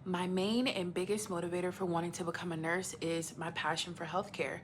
My main and biggest motivator for wanting to become a nurse is my passion for healthcare.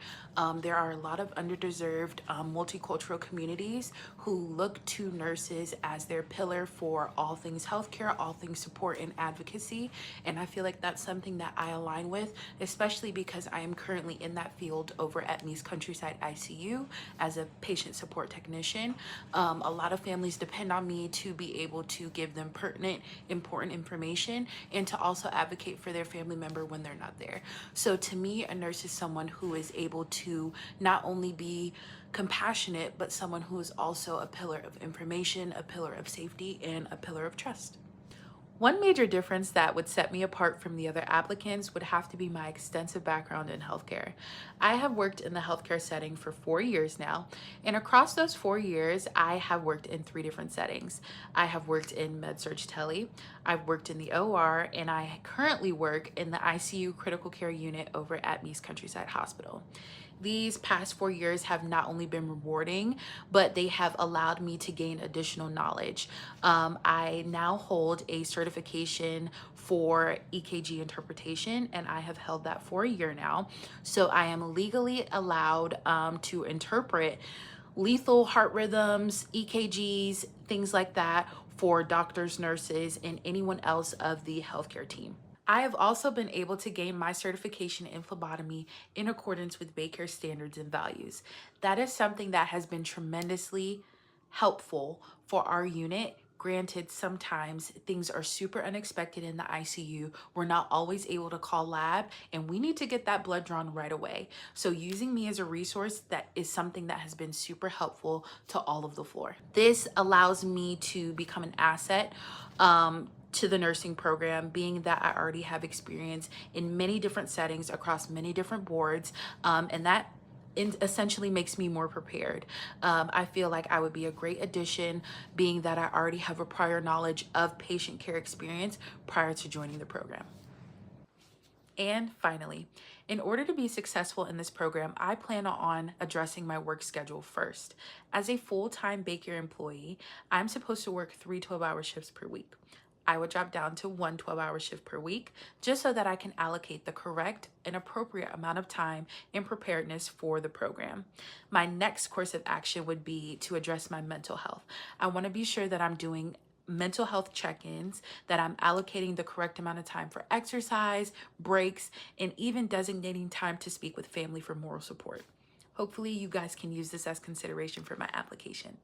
There are a lot of underdeserved multicultural communities who look to nurses as their pillar for all things healthcare, all things support and advocacy. And I feel like that's something that I align with, especially because I am currently in that field over at Me's Countryside ICU as a patient support technician. A lot of families depend on me to be able to give them pertinent, important information and to also advocate for their family member when they're not there. So to me, a nurse is someone who is able to not only be compassionate, but someone who is also a pillar of information, a pillar of safety, and a pillar of trust. One major difference that would set me apart from the other applicants would have to be my extensive background in healthcare. I have worked in the healthcare setting for 4 years now, and across those 4 years, I have worked in three different settings. I have worked in med-surg tele, I've worked in the OR, and I currently work in the ICU critical care unit over at Me's Countryside Hospital. These past 4 years have not only been rewarding, but they have allowed me to gain additional knowledge. I now hold a certification for EKG interpretation, and I have held that for a year now. So I am legally allowed to interpret lethal heart rhythms, EKGs, things like that for doctors, nurses, and anyone else of the healthcare team. I have also been able to gain my certification in phlebotomy in accordance with Baycare standards and values. That is something that has been tremendously helpful for our unit. Granted, sometimes things are super unexpected in the ICU. We're not always able to call lab, and we need to get that blood drawn right away. So using me as a resource, that is something that has been super helpful to all of the floor. This allows me to become an asset to the nursing program, being that I already have experience in many different settings across many different boards, and that essentially makes me more prepared. I feel like I would be a great addition, being that I already have a prior knowledge of patient care experience prior to joining the program. And finally, in order to be successful in this program, I plan on addressing my work schedule first. As a full-time Baycare employee, I'm supposed to work 3 12-hour shifts per week. I would drop down to 1 12-hour shift per week just so that I can allocate the correct and appropriate amount of time in preparedness for the program. My next course of action would be to address my mental health. I want to be sure that I'm doing mental health check-ins, that I'm allocating the correct amount of time for exercise, breaks, and even designating time to speak with family for moral support. Hopefully you guys can use this as consideration for my application.